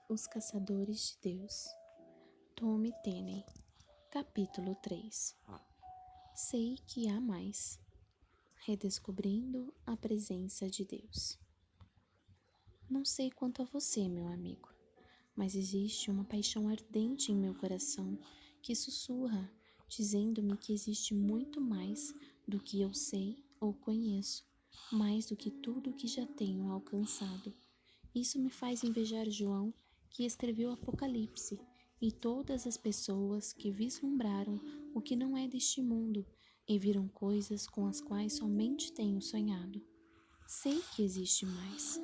Os Caçadores de Deus, Tommy Tenney, capítulo 3. Sei que há mais. Redescobrindo a presença de Deus. Não sei quanto a você, meu amigo, mas existe uma paixão ardente em meu coração que sussurra, dizendo-me que existe muito mais do que eu sei ou conheço, mais do que tudo que já tenho alcançado. Isso me faz invejar João, que escreveu Apocalipse, e todas as pessoas que vislumbraram o que não é deste mundo e viram coisas com as quais somente tenho sonhado. Sei que existe mais.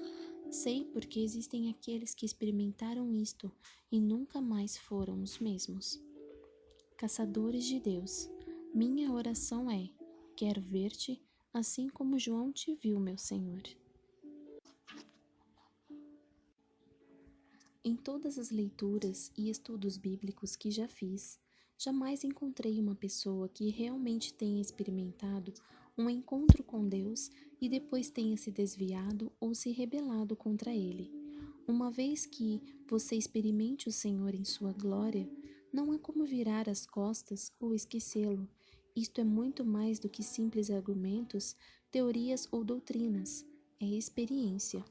Sei porque existem aqueles que experimentaram isto e nunca mais foram os mesmos. Caçadores de Deus, minha oração é: quero ver-te assim como João te viu, meu Senhor. Em todas as leituras e estudos bíblicos que já fiz, jamais encontrei uma pessoa que realmente tenha experimentado um encontro com Deus e depois tenha se desviado ou se rebelado contra Ele. Uma vez que você experimente o Senhor em sua glória, não há como virar as costas ou esquecê-lo. Isto é muito mais do que simples argumentos, teorias ou doutrinas. É experiência.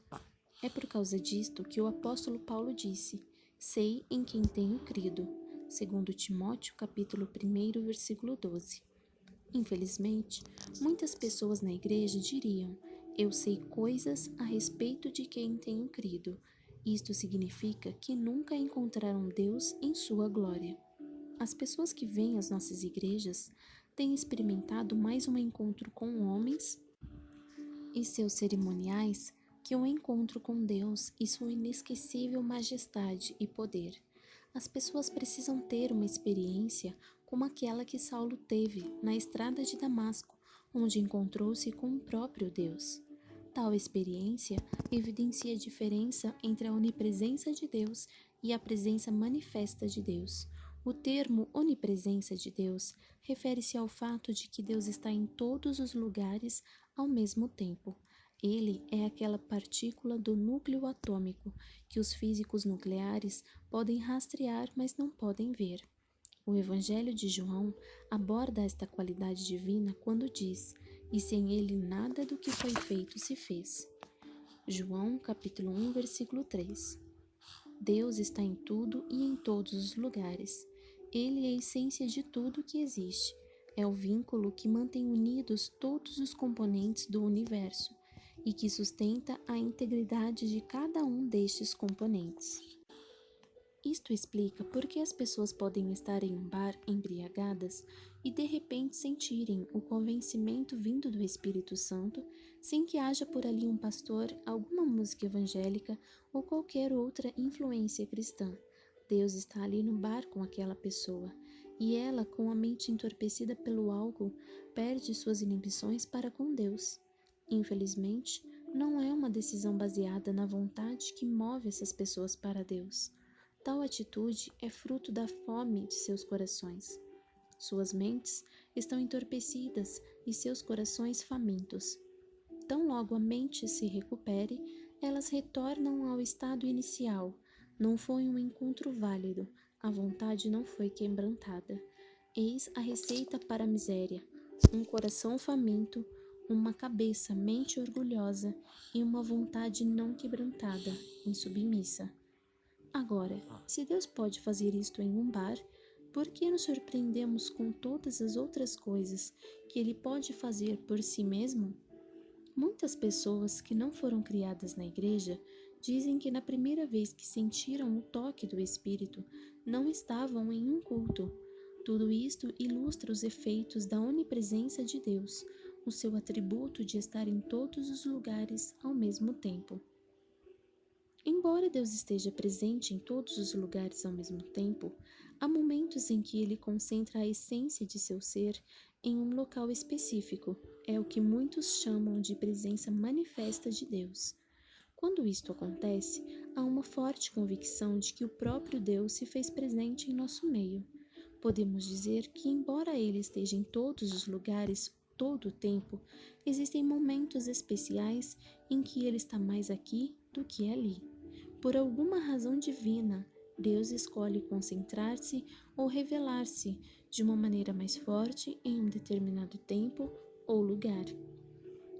É por causa disto que o apóstolo Paulo disse: sei em quem tenho crido, segundo Timóteo capítulo 1, versículo 12. Infelizmente, muitas pessoas na igreja diriam: eu sei coisas a respeito de quem tenho crido. Isto significa que nunca encontraram Deus em sua glória. As pessoas que vêm às nossas igrejas têm experimentado mais um encontro com homens e seus cerimoniais que um encontro com Deus e sua inesquecível majestade e poder. As pessoas precisam ter uma experiência como aquela que Saulo teve na estrada de Damasco, onde encontrou-se com o próprio Deus. Tal experiência evidencia a diferença entre a onipresença de Deus e a presença manifesta de Deus. O termo onipresença de Deus refere-se ao fato de que Deus está em todos os lugares ao mesmo tempo. Ele é aquela partícula do núcleo atômico que os físicos nucleares podem rastrear, mas não podem ver. O Evangelho de João aborda esta qualidade divina quando diz: e sem ele nada do que foi feito se fez. João capítulo 1, versículo 3. Deus está em tudo e em todos os lugares. Ele é a essência de tudo que existe. É o vínculo que mantém unidos todos os componentes do universo e que sustenta a integridade de cada um destes componentes. Isto explica por que as pessoas podem estar em um bar embriagadas e de repente sentirem o convencimento vindo do Espírito Santo sem que haja por ali um pastor, alguma música evangélica ou qualquer outra influência cristã. Deus está ali no bar com aquela pessoa e ela, com a mente entorpecida pelo álcool, perde suas inibições para com Deus. Infelizmente, não é uma decisão baseada na vontade que move essas pessoas para Deus. Tal atitude é fruto da fome de seus corações. Suas mentes estão entorpecidas e seus corações famintos. Tão logo a mente se recupere, elas retornam ao estado inicial. Não foi um encontro válido, a vontade não foi quebrantada. Eis a receita para a miséria: um coração faminto, uma cabeça, mente orgulhosa e uma vontade não quebrantada, insubmissa. Agora, se Deus pode fazer isto em um bar, por que nos surpreendemos com todas as outras coisas que Ele pode fazer por si mesmo? Muitas pessoas que não foram criadas na igreja dizem que na primeira vez que sentiram o toque do Espírito, não estavam em um culto. Tudo isto ilustra os efeitos da onipresença de Deus, o seu atributo de estar em todos os lugares ao mesmo tempo. Embora Deus esteja presente em todos os lugares ao mesmo tempo, há momentos em que Ele concentra a essência de seu ser em um local específico. É o que muitos chamam de presença manifesta de Deus. Quando isto acontece, há uma forte convicção de que o próprio Deus se fez presente em nosso meio. Podemos dizer que, embora Ele esteja em todos os lugares todo o tempo, existem momentos especiais em que Ele está mais aqui do que ali. Por alguma razão divina, Deus escolhe concentrar-se ou revelar-se de uma maneira mais forte em um determinado tempo ou lugar.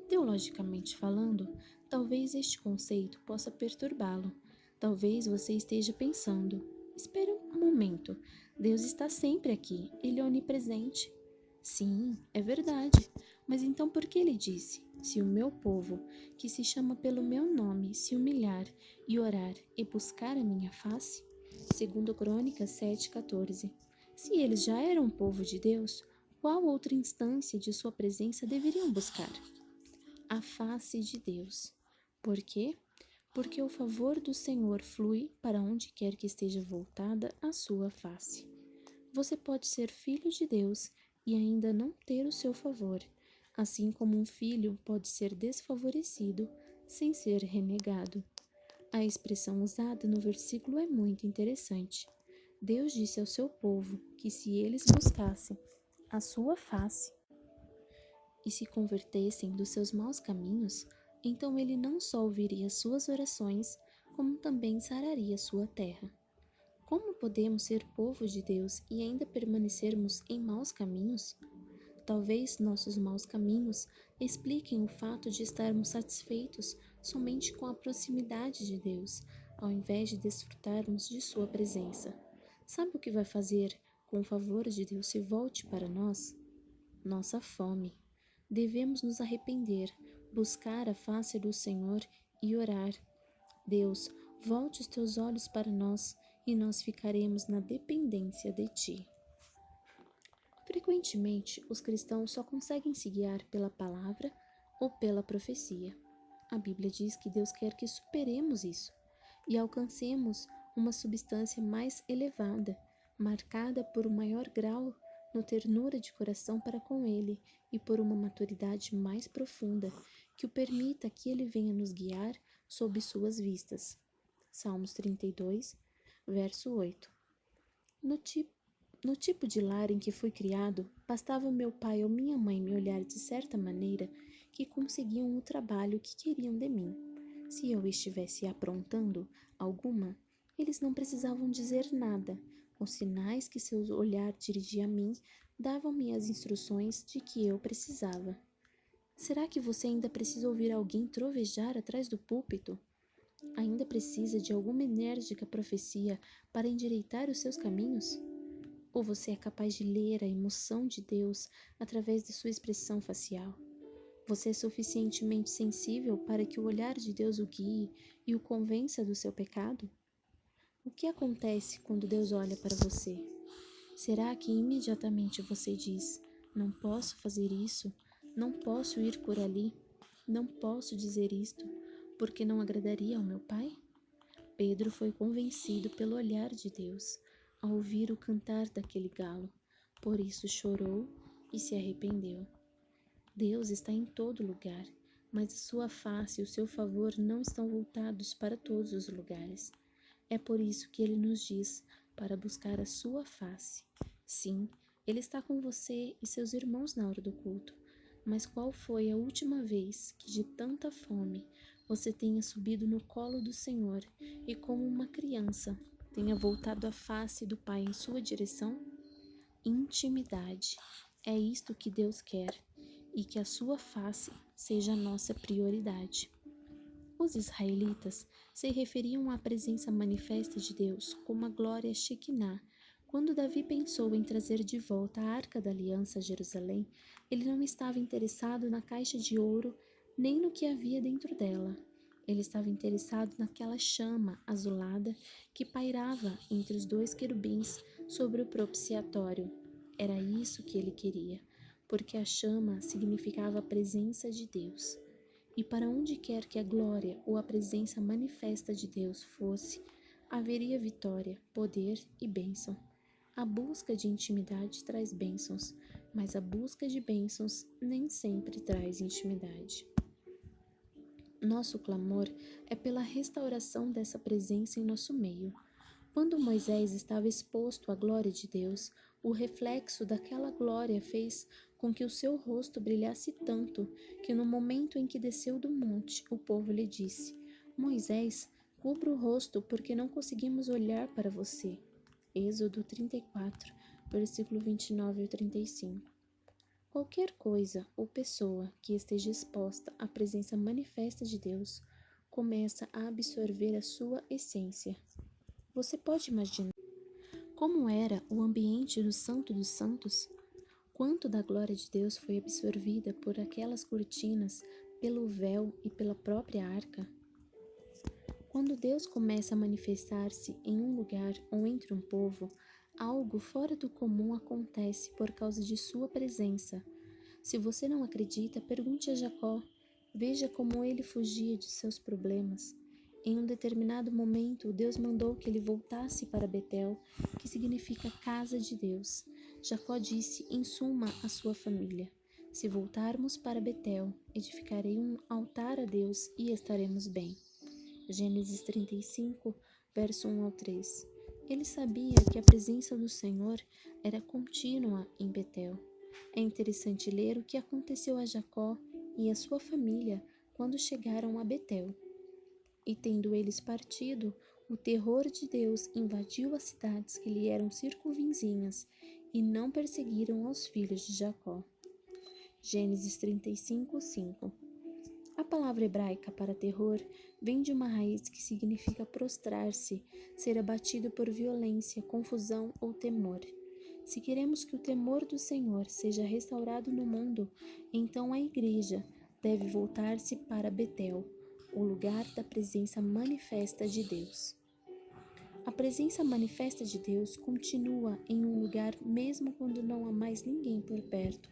Teologicamente falando, talvez este conceito possa perturbá-lo. Talvez você esteja pensando: espere um momento, Deus está sempre aqui, Ele é onipresente. Sim, é verdade, mas então por que ele disse: se o meu povo, que se chama pelo meu nome, se humilhar e orar e buscar a minha face? Segundo Crônicas 7,14. Se eles já eram povo de Deus, qual outra instância de sua presença deveriam buscar? A face de Deus. Por quê? Porque o favor do Senhor flui para onde quer que esteja voltada a sua face. Você pode ser filho de Deus e ainda não ter o seu favor, assim como um filho pode ser desfavorecido sem ser renegado. A expressão usada no versículo é muito interessante. Deus disse ao seu povo que se eles buscassem a sua face e se convertessem dos seus maus caminhos, então ele não só ouviria suas orações, como também sararia sua terra. Como podemos ser povo de Deus e ainda permanecermos em maus caminhos? Talvez nossos maus caminhos expliquem o fato de estarmos satisfeitos somente com a proximidade de Deus, ao invés de desfrutarmos de sua presença. Sabe o que vai fazer com o favor de Deus se volte para nós? Nossa fome. Devemos nos arrepender, buscar a face do Senhor e orar. Deus, volte os teus olhos para nós e nós ficaremos na dependência de ti. Frequentemente, os cristãos só conseguem se guiar pela palavra ou pela profecia. A Bíblia diz que Deus quer que superemos isso e alcancemos uma substância mais elevada, marcada por um maior grau no ternura de coração para com Ele e por uma maturidade mais profunda que o permita que Ele venha nos guiar sob suas vistas. Salmos 32, verso 8. No tipo de lar em que fui criado, bastava meu pai ou minha mãe me olhar de certa maneira que conseguiam o trabalho que queriam de mim. Se eu estivesse aprontando alguma, eles não precisavam dizer nada. Os sinais que seu olhar dirigia a mim davam-me as instruções de que eu precisava. Será que você ainda precisa ouvir alguém trovejar atrás do púlpito? Ainda precisa de alguma enérgica profecia para endireitar os seus caminhos? Ou você é capaz de ler a emoção de Deus através de sua expressão facial? Você é suficientemente sensível para que o olhar de Deus o guie e o convença do seu pecado? O que acontece quando Deus olha para você? Será que imediatamente você diz: não posso fazer isso, não posso ir por ali, não posso dizer isto, porque não agradaria ao meu Pai? Pedro foi convencido pelo olhar de Deus ao ouvir o cantar daquele galo, por isso chorou e se arrependeu. Deus está em todo lugar, mas a sua face e o seu favor não estão voltados para todos os lugares. É por isso que ele nos diz para buscar a sua face. Sim, ele está com você e seus irmãos na hora do culto, mas qual foi a última vez que de tanta fome você tenha subido no colo do Senhor e como uma criança tenha voltado a face do Pai em sua direção? Intimidade. É isto que Deus quer, e que a sua face seja a nossa prioridade. Os israelitas se referiam à presença manifesta de Deus como a glória Shekinah. Quando Davi pensou em trazer de volta a Arca da Aliança a Jerusalém, ele não estava interessado na caixa de ouro nem no que havia dentro dela. Ele estava interessado naquela chama azulada que pairava entre os dois querubins sobre o propiciatório. Era isso que ele queria, porque a chama significava a presença de Deus. E para onde quer que a glória ou a presença manifesta de Deus fosse, haveria vitória, poder e bênção. A busca de intimidade traz bênçãos, mas a busca de bênçãos nem sempre traz intimidade. Nosso clamor é pela restauração dessa presença em nosso meio. Quando Moisés estava exposto à glória de Deus, o reflexo daquela glória fez com que o seu rosto brilhasse tanto que no momento em que desceu do monte, o povo lhe disse: Moisés, Cubra o rosto porque não conseguimos olhar para você. Êxodo 34, versículo 29 ao 35. Qualquer coisa ou pessoa que esteja exposta à presença manifesta de Deus começa a absorver a sua essência. Você pode imaginar como era o ambiente do Santo dos Santos? Quanto da glória de Deus foi absorvida por aquelas cortinas, pelo véu e pela própria arca? Quando Deus começa a manifestar-se em um lugar ou entre um povo, algo fora do comum acontece por causa de sua presença. Se você não acredita, pergunte a Jacó. Veja como ele fugia de seus problemas. Em um determinado momento, Deus mandou que ele voltasse para Betel, que significa casa de Deus. Jacó disse, em suma, à sua família: se voltarmos para Betel, edificarei um altar a Deus e estaremos bem. Gênesis 35, verso 1 ao 3. Ele sabia que a presença do Senhor era contínua em Betel. É interessante ler o que aconteceu a Jacó e a sua família quando chegaram a Betel. E tendo eles partido, o terror de Deus invadiu as cidades que lhe eram circunvizinhas e não perseguiram aos filhos de Jacó. Gênesis 35, 5. A palavra hebraica para terror vem de uma raiz que significa prostrar-se, ser abatido por violência, confusão ou temor. Se queremos que o temor do Senhor seja restaurado no mundo, então a Igreja deve voltar-se para Betel, o lugar da presença manifesta de Deus. A presença manifesta de Deus continua em um lugar mesmo quando não há mais ninguém por perto.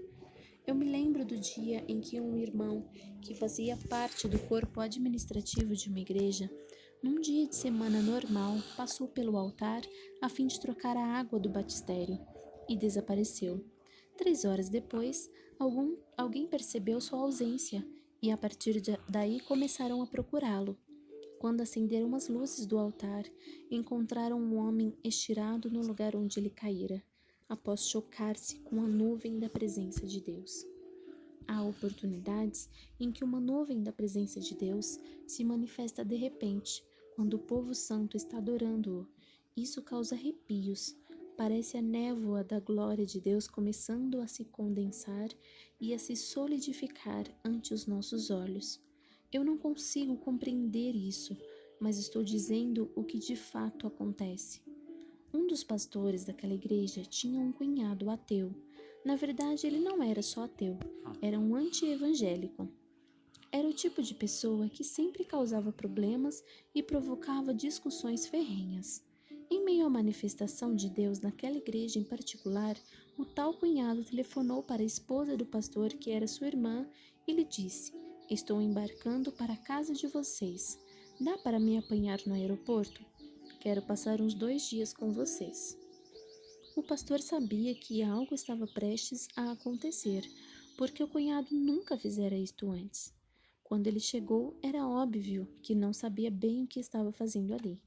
Eu me lembro do dia em que um irmão, que fazia parte do corpo administrativo de uma igreja, num dia de semana normal, passou pelo altar a fim de trocar a água do batistério e desapareceu. 3 horas depois, alguém percebeu sua ausência e a partir daí começaram a procurá-lo. Quando acenderam as luzes do altar, encontraram um homem estirado no lugar onde ele caíra, após chocar-se com a nuvem da presença de Deus. Há oportunidades em que uma nuvem da presença de Deus se manifesta de repente, quando o povo santo está adorando-o. Isso causa arrepios. Parece a névoa da glória de Deus começando a se condensar e a se solidificar ante os nossos olhos. Eu não consigo compreender isso, mas estou dizendo o que de fato acontece. Um dos pastores daquela igreja tinha um cunhado ateu. Na verdade, ele não era só ateu, era um anti-evangélico. Era o tipo de pessoa que sempre causava problemas e provocava discussões ferrenhas. Em meio à manifestação de Deus naquela igreja em particular, o tal cunhado telefonou para a esposa do pastor, que era sua irmã, e lhe disse: estou embarcando para a casa de vocês. Dá para me apanhar no aeroporto? Quero passar uns 2 dias com vocês. O pastor sabia que algo estava prestes a acontecer, porque o cunhado nunca fizera isto antes. Quando ele chegou, era óbvio que não sabia bem o que estava fazendo ali.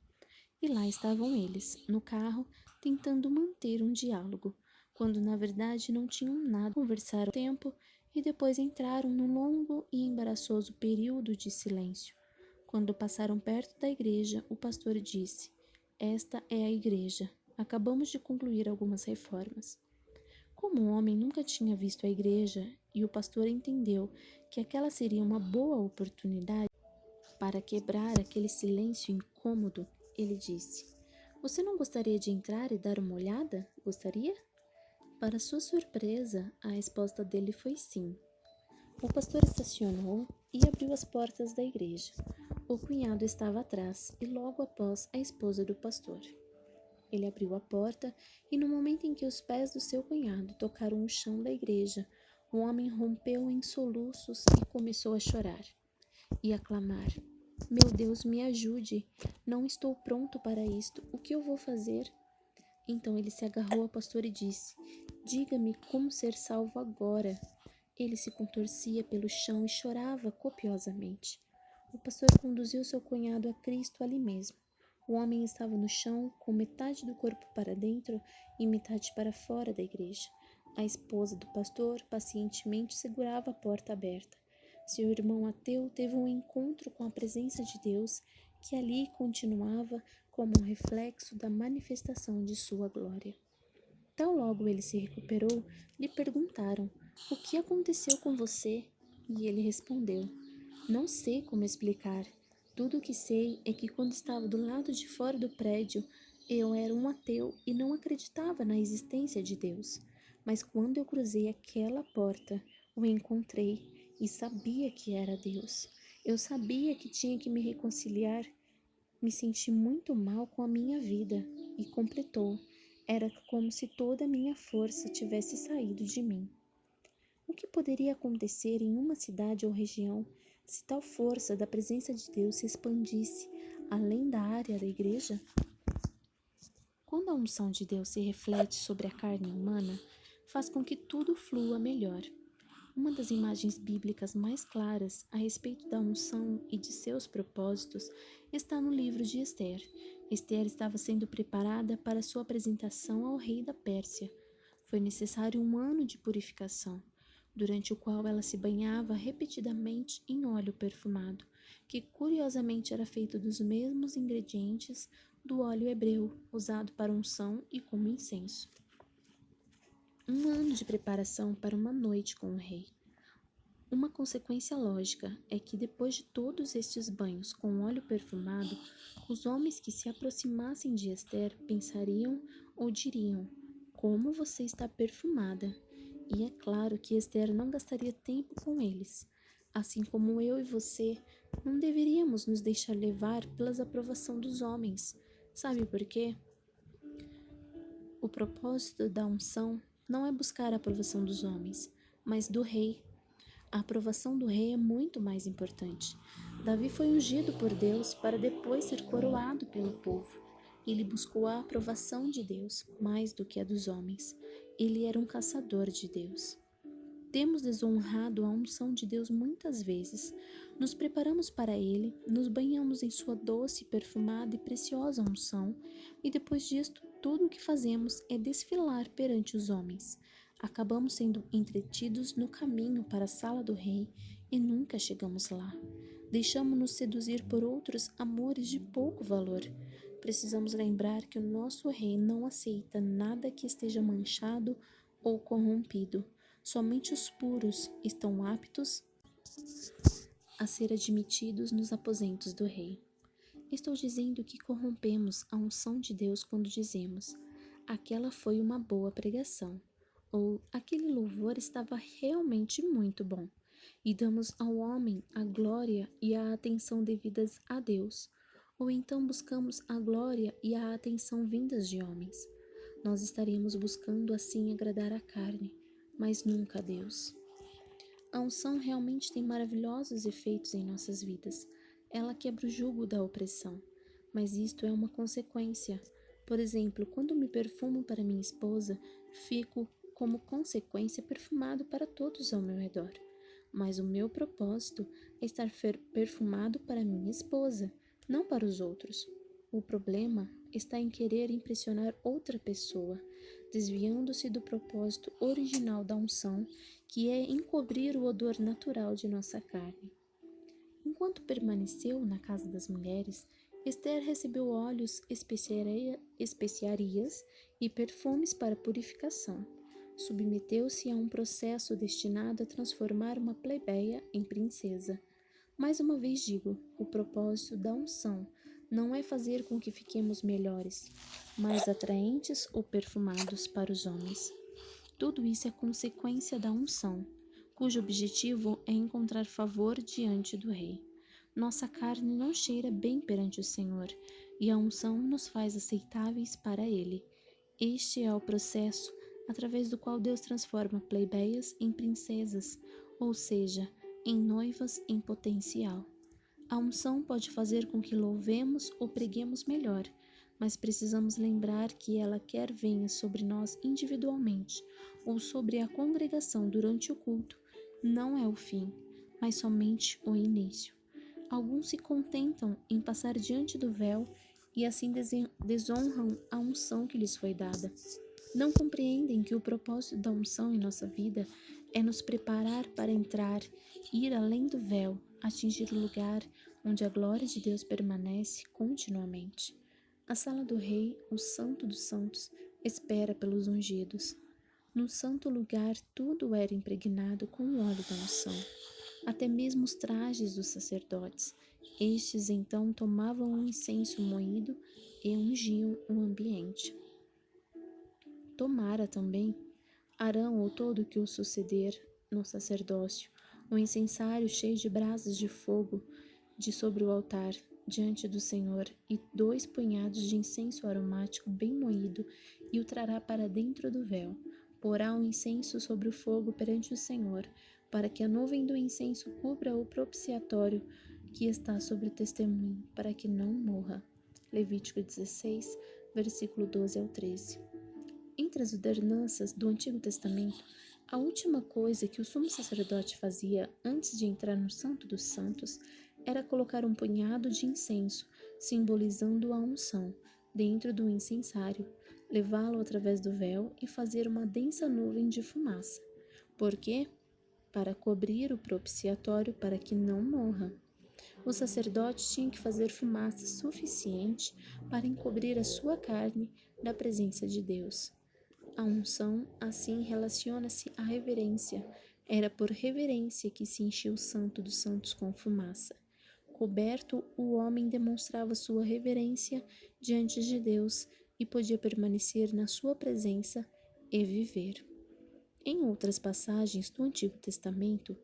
E lá estavam eles, no carro, tentando manter um diálogo, quando na verdade não tinham nada. Conversaram um tempo e depois entraram num longo e embaraçoso período de silêncio. Quando passaram perto da igreja, o pastor disse: esta é a igreja. Acabamos de concluir algumas reformas. Como o homem nunca tinha visto a igreja e o pastor entendeu que aquela seria uma boa oportunidade para quebrar aquele silêncio incômodo, ele disse: você não gostaria de entrar e dar uma olhada? Gostaria? Para sua surpresa, a resposta dele foi sim. O pastor estacionou e abriu as portas da igreja. O cunhado estava atrás e logo após a esposa do pastor. Ele abriu a porta e no momento em que os pés do seu cunhado tocaram o chão da igreja, o homem rompeu em soluços e começou a chorar e a clamar: meu Deus, me ajude! Não estou pronto para isto. O que eu vou fazer? Então ele se agarrou ao pastor e disse: diga-me como ser salvo agora. Ele se contorcia pelo chão e chorava copiosamente. O pastor conduziu seu cunhado a Cristo ali mesmo. O homem estava no chão, com metade do corpo para dentro e metade para fora da igreja. A esposa do pastor pacientemente segurava a porta aberta. Seu irmão ateu teve um encontro com a presença de Deus que ali continuava como um reflexo da manifestação de sua glória. Tão logo ele se recuperou, lhe perguntaram: "O que aconteceu com você?" E ele respondeu: "Não sei como explicar. Tudo o que sei é que quando estava do lado de fora do prédio, eu era um ateu e não acreditava na existência de Deus. Mas quando eu cruzei aquela porta, o encontrei e sabia que era Deus. Eu sabia que tinha que me reconciliar. Me senti muito mal com a minha vida." E completou: "Era como se toda a minha força tivesse saído de mim." O que poderia acontecer em uma cidade ou região se tal força da presença de Deus se expandisse além da área da igreja? Quando a unção de Deus se reflete sobre a carne humana, faz com que tudo flua melhor. Uma das imagens bíblicas mais claras a respeito da unção e de seus propósitos está no livro de Ester. Ester estava sendo preparada para sua apresentação ao rei da Pérsia. Foi necessário um ano de purificação, durante o qual ela se banhava repetidamente em óleo perfumado, que curiosamente era feito dos mesmos ingredientes do óleo hebreu, usado para unção e como incenso. Um ano de preparação para uma noite com o rei. Uma consequência lógica é que depois de todos estes banhos com óleo perfumado, os homens que se aproximassem de Ester pensariam ou diriam: "Como você está perfumada!" E é claro que Ester não gastaria tempo com eles. Assim como eu e você, não deveríamos nos deixar levar pela aprovação dos homens. Sabe por quê? O propósito da unção não é buscar a aprovação dos homens, mas do rei. A aprovação do rei é muito mais importante. Davi foi ungido por Deus para depois ser coroado pelo povo. Ele buscou a aprovação de Deus mais do que a dos homens. Ele era um caçador de Deus. Temos desonrado a unção de Deus muitas vezes. Nos preparamos para Ele, nos banhamos em sua doce, perfumada e preciosa unção, e depois disto, tudo o que fazemos é desfilar perante os homens. Acabamos sendo entretidos no caminho para a sala do rei e nunca chegamos lá. Deixamos-nos seduzir por outros amores de pouco valor. Precisamos lembrar que o nosso rei não aceita nada que esteja manchado ou corrompido. Somente os puros estão aptos a ser admitidos nos aposentos do rei. Estou dizendo que corrompemos a unção de Deus quando dizemos: "Aquela foi uma boa pregação", ou "Aquele louvor estava realmente muito bom", e damos ao homem a glória e a atenção devidas a Deus, ou então buscamos a glória e a atenção vindas de homens. Nós estaremos buscando assim agradar a carne, mas nunca a Deus. A unção realmente tem maravilhosos efeitos em nossas vidas. Ela quebra o jugo da opressão, mas isto é uma consequência. Por exemplo, quando me perfumo para minha esposa, fico, como consequência, perfumado para todos ao meu redor. Mas o meu propósito é estar perfumado para minha esposa, não para os outros. O problema está em querer impressionar outra pessoa, desviando-se do propósito original da unção, que é encobrir o odor natural de nossa carne. Enquanto permaneceu na casa das mulheres, Ester recebeu óleos, especiarias e perfumes para purificação. Submeteu-se a um processo destinado a transformar uma plebeia em princesa. Mais uma vez digo, o propósito da unção não é fazer com que fiquemos melhores, mas atraentes ou perfumados para os homens. Tudo isso é consequência da unção, cujo objetivo é encontrar favor diante do rei. Nossa carne não cheira bem perante o Senhor, e a unção nos faz aceitáveis para Ele. Este é o processo através do qual Deus transforma plebeias em princesas, ou seja, em noivas em potencial. A unção pode fazer com que louvemos ou preguemos melhor, mas precisamos lembrar que ela quer venha sobre nós individualmente ou sobre a congregação durante o culto, não é o fim, mas somente o início. Alguns se contentam em passar diante do véu e assim desonram a unção que lhes foi dada. Não compreendem que o propósito da unção em nossa vida é nos preparar para entrar, ir além do véu, atingir o lugar onde a glória de Deus permanece continuamente. A sala do rei, o Santo dos Santos, espera pelos ungidos. No santo lugar tudo era impregnado com o óleo da unção, até mesmo os trajes dos sacerdotes. Estes então tomavam um incenso moído e ungiam o ambiente. Tomara também Arão ou todo que o suceder no sacerdócio, o incensário cheio de brasas de fogo de sobre o altar, diante do Senhor, e 2 punhados de incenso aromático bem moído, e o trará para dentro do véu. Porá o incenso sobre o fogo perante o Senhor, para que a nuvem do incenso cubra o propiciatório que está sobre o testemunho, para que não morra. Levítico 16, versículo 12 ao 13. Entre as ordenanças do Antigo Testamento, a última coisa que o sumo sacerdote fazia antes de entrar no Santo dos Santos era colocar um punhado de incenso, simbolizando a unção, dentro do incensário, levá-lo através do véu e fazer uma densa nuvem de fumaça. Por quê? Para cobrir o propiciatório para que não morra. O sacerdote tinha que fazer fumaça suficiente para encobrir a sua carne da presença de Deus. A unção, assim, relaciona-se à reverência. Era por reverência que se enchia o Santo dos Santos com fumaça. Coberto, o homem demonstrava sua reverência diante de Deus e podia permanecer na sua presença e viver. Em outras passagens do Antigo Testamento,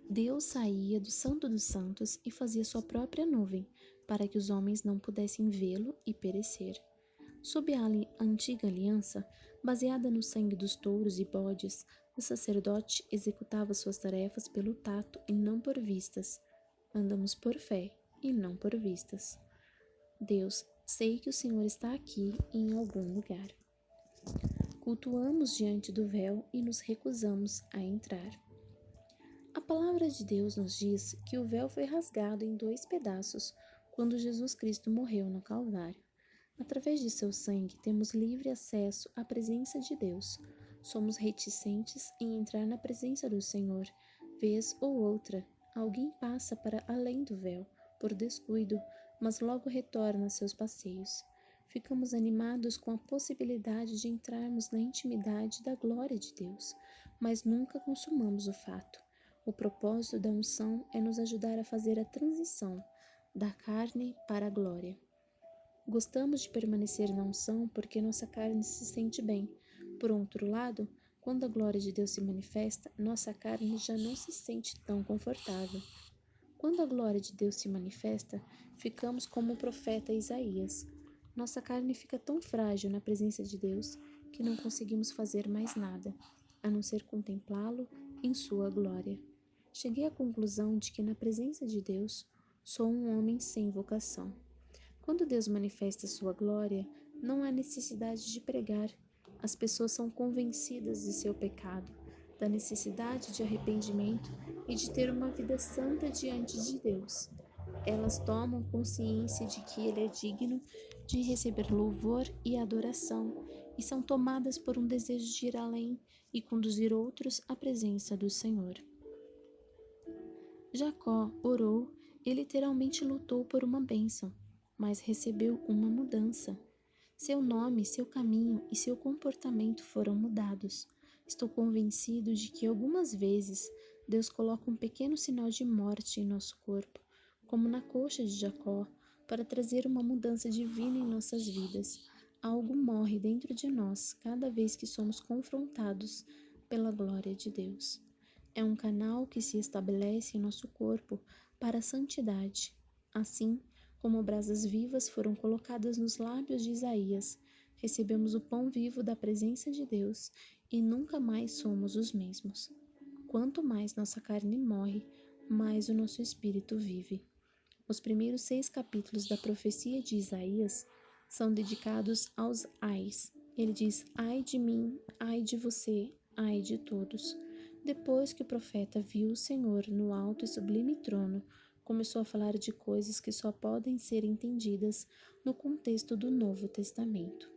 Deus saía do Santo dos Santos e fazia sua própria nuvem, para que os homens não pudessem vê-lo e perecer. Sob a antiga aliança, baseada no sangue dos touros e bodes, o sacerdote executava suas tarefas pelo tato e não por vistas. Andamos por fé e não por vistas. Deus, sei que o Senhor está aqui em algum lugar. Cultuamos diante do véu e nos recusamos a entrar. A palavra de Deus nos diz que o véu foi rasgado em 2 pedaços quando Jesus Cristo morreu no Calvário. Através de seu sangue, temos livre acesso à presença de Deus. Somos reticentes em entrar na presença do Senhor. Vez ou outra, alguém passa para além do véu, por descuido, mas logo retorna a seus passeios. Ficamos animados com a possibilidade de entrarmos na intimidade da glória de Deus, mas nunca consumamos o fato. O propósito da unção é nos ajudar a fazer a transição da carne para a glória. Gostamos de permanecer na unção porque nossa carne se sente bem. Por outro lado, quando a glória de Deus se manifesta, nossa carne já não se sente tão confortável. Quando a glória de Deus se manifesta, ficamos como o profeta Isaías. Nossa carne fica tão frágil na presença de Deus que não conseguimos fazer mais nada, a não ser contemplá-lo em sua glória. Cheguei à conclusão de que na presença de Deus, sou um homem sem vocação. Quando Deus manifesta sua glória, não há necessidade de pregar. As pessoas são convencidas de seu pecado, da necessidade de arrependimento e de ter uma vida santa diante de Deus. Elas tomam consciência de que Ele é digno de receber louvor e adoração e são tomadas por um desejo de ir além e conduzir outros à presença do Senhor. Jacó orou e literalmente lutou por uma bênção, mas recebeu uma mudança. Seu nome, seu caminho e seu comportamento foram mudados. Estou convencido de que algumas vezes Deus coloca um pequeno sinal de morte em nosso corpo, como na coxa de Jacó, para trazer uma mudança divina em nossas vidas. Algo morre dentro de nós cada vez que somos confrontados pela glória de Deus. É um canal que se estabelece em nosso corpo para a santidade. Assim, como brasas vivas foram colocadas nos lábios de Isaías, recebemos o pão vivo da presença de Deus e nunca mais somos os mesmos. Quanto mais nossa carne morre, mais o nosso espírito vive. Os primeiros 6 capítulos da profecia de Isaías são dedicados aos ais. Ele diz: ai de mim, ai de você, ai de todos. Depois que o profeta viu o Senhor no alto e sublime trono, começou a falar de coisas que só podem ser entendidas no contexto do Novo Testamento.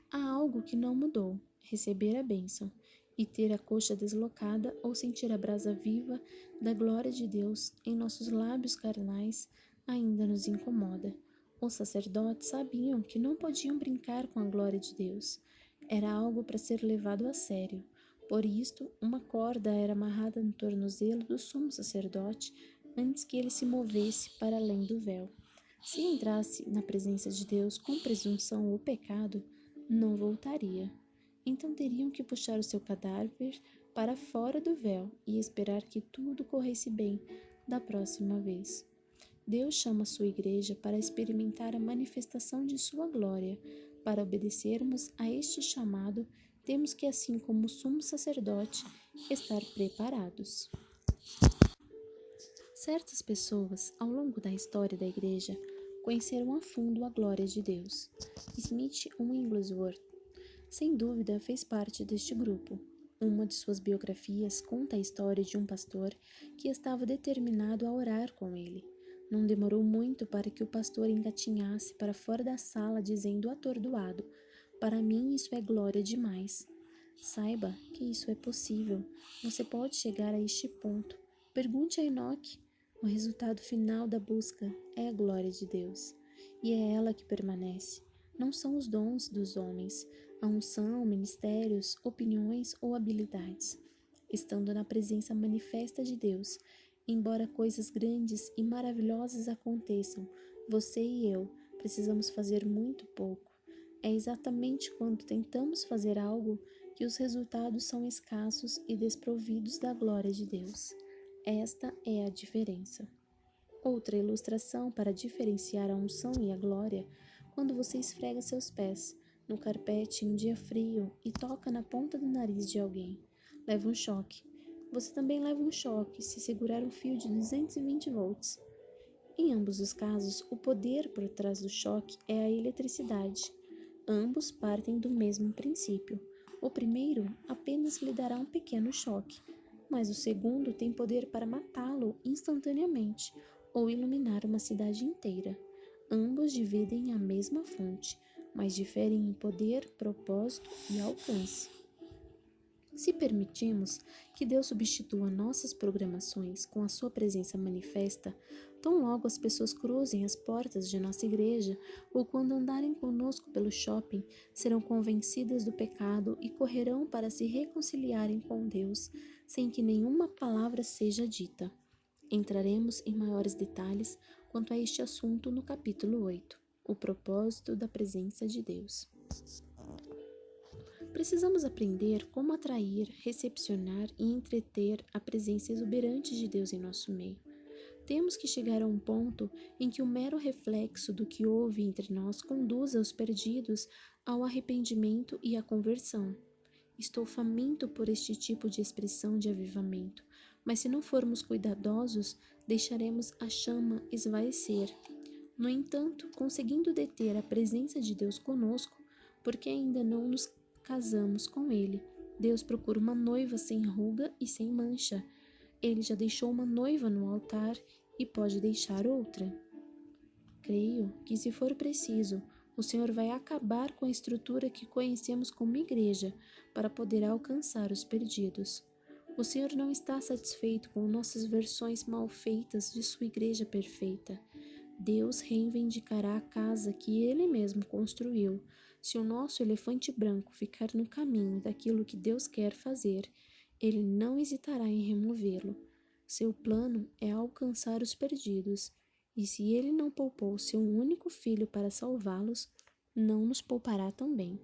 Há algo que não mudou: receber a bênção. e ter a coxa deslocada ou sentir a brasa viva da glória de Deus em nossos lábios carnais ainda nos incomoda. Os sacerdotes sabiam que não podiam brincar com a glória de Deus. Era algo para ser levado a sério. Por isto, uma corda era amarrada no tornozelo do sumo sacerdote antes que ele se movesse para além do véu. Se entrasse na presença de Deus com presunção ou pecado, não voltaria. Então teriam que puxar o seu cadáver para fora do véu e esperar que tudo corresse bem da próxima vez. Deus chama sua igreja para experimentar a manifestação de sua glória. Para obedecermos a este chamado, temos que, assim como o sumo sacerdote, estar preparados. Certas pessoas, ao longo da história da igreja, conheceram a fundo a glória de Deus. Smith Wigglesworth, sem dúvida, fez parte deste grupo. Uma de suas biografias conta a história de um pastor que estava determinado a orar com ele. Não demorou muito para que o pastor engatinhasse para fora da sala dizendo atordoado: "Para mim isso é glória demais." Saiba que isso é possível. Você pode chegar a este ponto. Pergunte a Enoque. O resultado final da busca é a glória de Deus. E é ela que permanece. Não são os dons dos homens, a unção, ministérios, opiniões ou habilidades. Estando na presença manifesta de Deus, embora coisas grandes e maravilhosas aconteçam, você e eu precisamos fazer muito pouco. É exatamente quando tentamos fazer algo que os resultados são escassos e desprovidos da glória de Deus. Esta é a diferença. Outra ilustração para diferenciar a unção e a glória: quando você esfrega seus pés no carpete em um dia frio e toca na ponta do nariz de alguém. Leva um choque. Você também leva um choque se segurar um fio de 220 volts. Em ambos os casos, o poder por trás do choque é a eletricidade. Ambos partem do mesmo princípio. O primeiro apenas lhe dará um pequeno choque, mas o segundo tem poder para matá-lo instantaneamente ou iluminar uma cidade inteira. Ambos dividem a mesma fonte, mas diferem em poder, propósito e alcance. Se permitimos que Deus substitua nossas programações com a sua presença manifesta, tão logo as pessoas cruzem as portas de nossa igreja ou quando andarem conosco pelo shopping, serão convencidas do pecado e correrão para se reconciliarem com Deus, sem que nenhuma palavra seja dita. Entraremos em maiores detalhes quanto a este assunto no capítulo 8, o propósito da presença de Deus. Precisamos aprender como atrair, recepcionar e entreter a presença exuberante de Deus em nosso meio. Temos que chegar a um ponto em que o mero reflexo do que houve entre nós conduza os perdidos ao arrependimento e à conversão. Estou faminto por este tipo de expressão de avivamento, mas se não formos cuidadosos, deixaremos a chama esvaecer. No entanto, conseguindo deter a presença de Deus conosco, porque ainda não nos casamos com Ele, Deus procura uma noiva sem ruga e sem mancha. Ele já deixou uma noiva no altar e pode deixar outra. Creio que, se for preciso, o Senhor vai acabar com a estrutura que conhecemos como igreja para poder alcançar os perdidos. O Senhor não está satisfeito com nossas versões mal feitas de sua igreja perfeita. Deus reivindicará a casa que Ele mesmo construiu. Se o nosso elefante branco ficar no caminho daquilo que Deus quer fazer, Ele não hesitará em removê-lo. Seu plano é alcançar os perdidos, e se Ele não poupou seu único filho para salvá-los, não nos poupará também.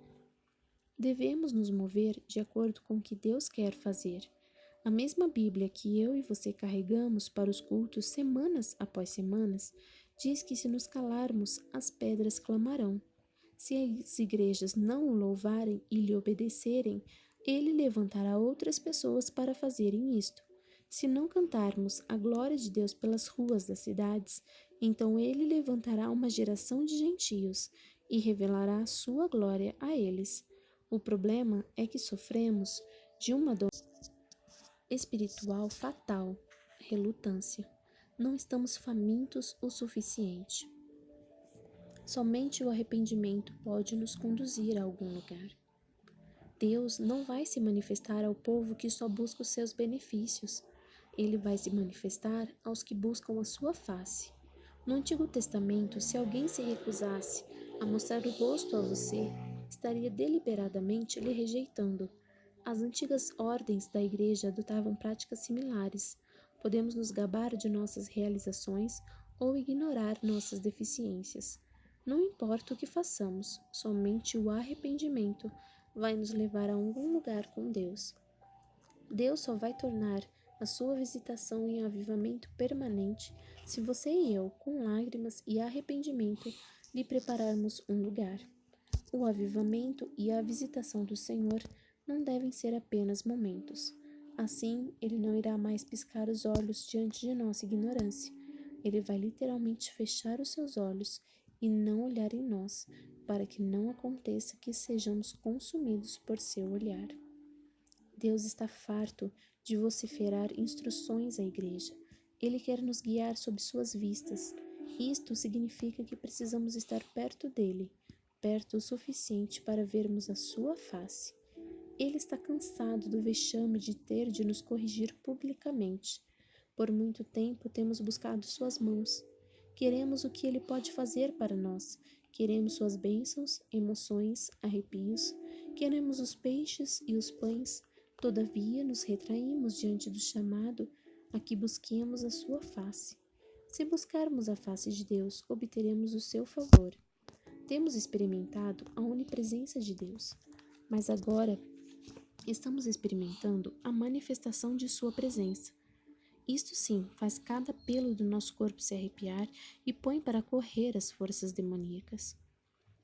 Devemos nos mover de acordo com o que Deus quer fazer. A mesma Bíblia que eu e você carregamos para os cultos semanas após semanas, diz que se nos calarmos, as pedras clamarão. Se as igrejas não o louvarem e lhe obedecerem, ele levantará outras pessoas para fazerem isto. Se não cantarmos a glória de Deus pelas ruas das cidades, então ele levantará uma geração de gentios e revelará a sua glória a eles. O problema é que sofremos de uma dor espiritual fatal, relutância. Não estamos famintos o suficiente. Somente o arrependimento pode nos conduzir a algum lugar. Deus não vai se manifestar ao povo que só busca os seus benefícios. Ele vai se manifestar aos que buscam a sua face. No Antigo Testamento, se alguém se recusasse a mostrar o rosto a você, estaria deliberadamente lhe rejeitando. As antigas ordens da Igreja adotavam práticas similares. Podemos nos gabar de nossas realizações ou ignorar nossas deficiências. Não importa o que façamos, somente o arrependimento vai nos levar a algum lugar com Deus. Deus só vai tornar a sua visitação em avivamento permanente se você e eu, com lágrimas e arrependimento, lhe prepararmos um lugar. O avivamento e a visitação do Senhor não devem ser apenas momentos. Assim, Ele não irá mais piscar os olhos diante de nossa ignorância. Ele vai literalmente fechar os seus olhos e não olhar em nós, para que não aconteça que sejamos consumidos por seu olhar. Deus está farto de vociferar instruções à igreja. Ele quer nos guiar sob suas vistas. Isto significa que precisamos estar perto dele, perto o suficiente para vermos a sua face. Ele está cansado do vexame de ter de nos corrigir publicamente. Por muito tempo temos buscado suas mãos. Queremos o que ele pode fazer para nós. Queremos suas bênçãos, emoções, arrepios. Queremos os peixes e os pães. Todavia, nos retraímos diante do chamado a que busquemos a sua face. Se buscarmos a face de Deus, obteremos o seu favor. Temos experimentado a onipresença de Deus, mas agora estamos experimentando a manifestação de sua presença. Isto sim faz cada pelo do nosso corpo se arrepiar e põe para correr as forças demoníacas.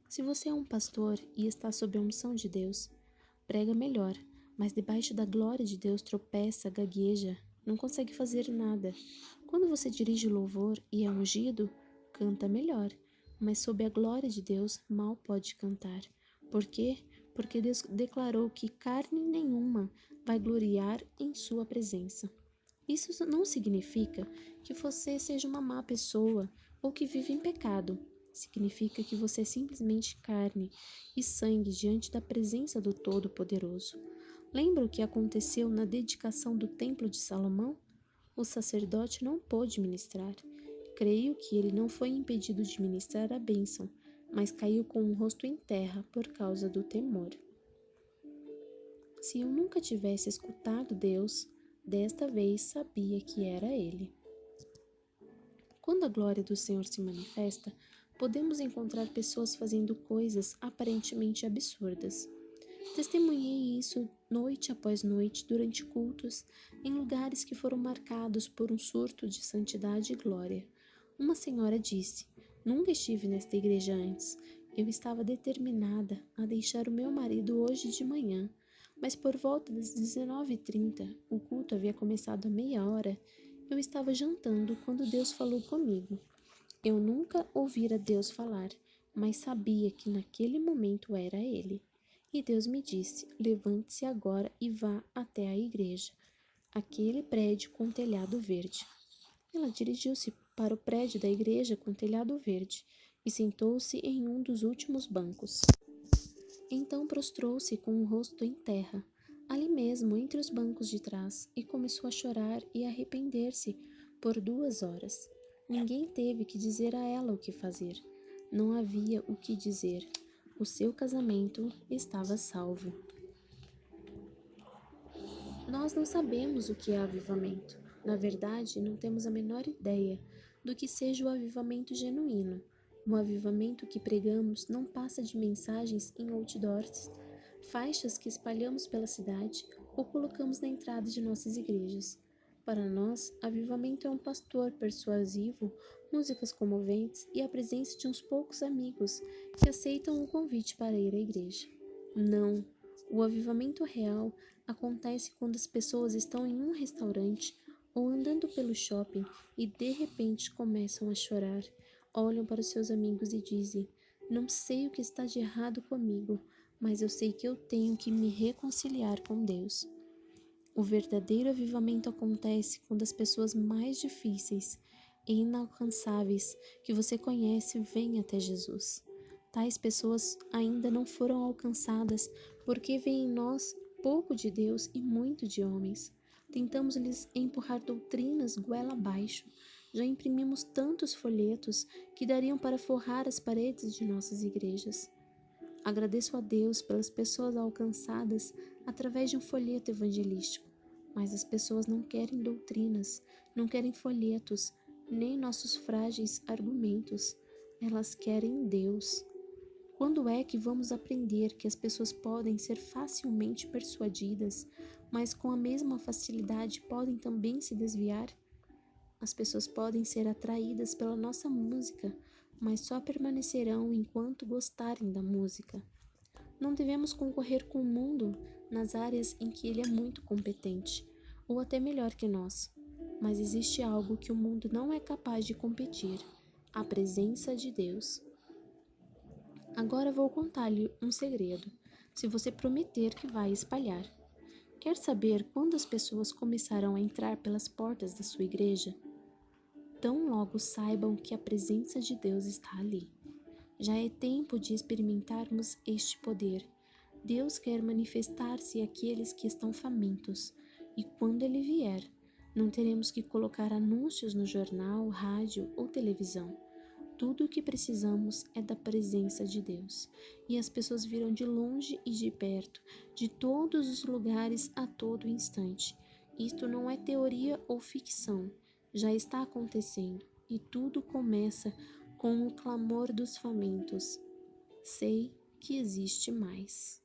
Se você é um pastor e está sob a unção de Deus, prega melhor, mas debaixo da glória de Deus tropeça, gagueja, não consegue fazer nada. Quando você dirige o louvor e é ungido, canta melhor, mas sob a glória de Deus mal pode cantar. Por quê? Porque Deus declarou que carne nenhuma vai gloriar em sua presença. Isso não significa que você seja uma má pessoa ou que vive em pecado. Significa que você é simplesmente carne e sangue diante da presença do Todo-Poderoso. Lembra o que aconteceu na dedicação do Templo de Salomão? O sacerdote não pôde ministrar. Creio que ele não foi impedido de ministrar a bênção, mas caiu com o rosto em terra por causa do temor. Se eu nunca tivesse escutado Deus, desta vez sabia que era Ele. Quando a glória do Senhor se manifesta, podemos encontrar pessoas fazendo coisas aparentemente absurdas. Testemunhei isso noite após noite durante cultos em lugares que foram marcados por um surto de santidade e glória. Uma senhora disse: "Nunca estive nesta igreja antes. Eu estava determinada a deixar o meu marido hoje de manhã, mas por volta das 19h30, o culto havia começado há meia hora. Eu estava jantando quando Deus falou comigo. Eu nunca ouvira Deus falar, mas sabia que naquele momento era Ele. E Deus me disse: levante-se agora e vá até a igreja, aquele prédio com telhado verde." Ela dirigiu-se para o prédio da igreja com telhado verde e sentou-se em um dos últimos bancos. Então prostrou-se com o rosto em terra, ali mesmo entre os bancos de trás, e começou a chorar e a arrepender-se por 2 horas. Ninguém teve que dizer a ela o que fazer. Não havia o que dizer. O seu casamento estava salvo. Nós não sabemos o que é avivamento. Na verdade, não temos a menor ideia do que seja o avivamento genuíno. O avivamento que pregamos não passa de mensagens em outdoors, faixas que espalhamos pela cidade ou colocamos na entrada de nossas igrejas. Para nós, avivamento é um pastor persuasivo, músicas comoventes e a presença de uns poucos amigos que aceitam o convite para ir à igreja. Não, o avivamento real acontece quando as pessoas estão em um restaurante ou andando pelo shopping e de repente começam a chorar, olham para os seus amigos e dizem: "Não sei o que está de errado comigo, mas eu sei que eu tenho que me reconciliar com Deus." O verdadeiro avivamento acontece quando as pessoas mais difíceis e inalcançáveis que você conhece vêm até Jesus. Tais pessoas ainda não foram alcançadas porque veem em nós pouco de Deus e muito de homens. Tentamos lhes empurrar doutrinas goela abaixo. Já imprimimos tantos folhetos que dariam para forrar as paredes de nossas igrejas. Agradeço a Deus pelas pessoas alcançadas através de um folheto evangelístico, mas as pessoas não querem doutrinas, não querem folhetos, nem nossos frágeis argumentos. Elas querem Deus. Quando é que vamos aprender que as pessoas podem ser facilmente persuadidas, mas com a mesma facilidade podem também se desviar? As pessoas podem ser atraídas pela nossa música, mas só permanecerão enquanto gostarem da música. Não devemos concorrer com o mundo nas áreas em que ele é muito competente, ou até melhor que nós. Mas existe algo que o mundo não é capaz de competir: a presença de Deus. Agora vou contar-lhe um segredo, se você prometer que vai espalhar. Quer saber quando as pessoas começarão a entrar pelas portas da sua igreja? Tão logo saibam que a presença de Deus está ali. Já é tempo de experimentarmos este poder. Deus quer manifestar-se àqueles que estão famintos, e quando Ele vier, não teremos que colocar anúncios no jornal, rádio ou televisão. Tudo o que precisamos é da presença de Deus, e as pessoas virão de longe e de perto, de todos os lugares a todo instante. Isto não é teoria ou ficção, já está acontecendo, e tudo começa com o clamor dos famintos. Sei que existe mais.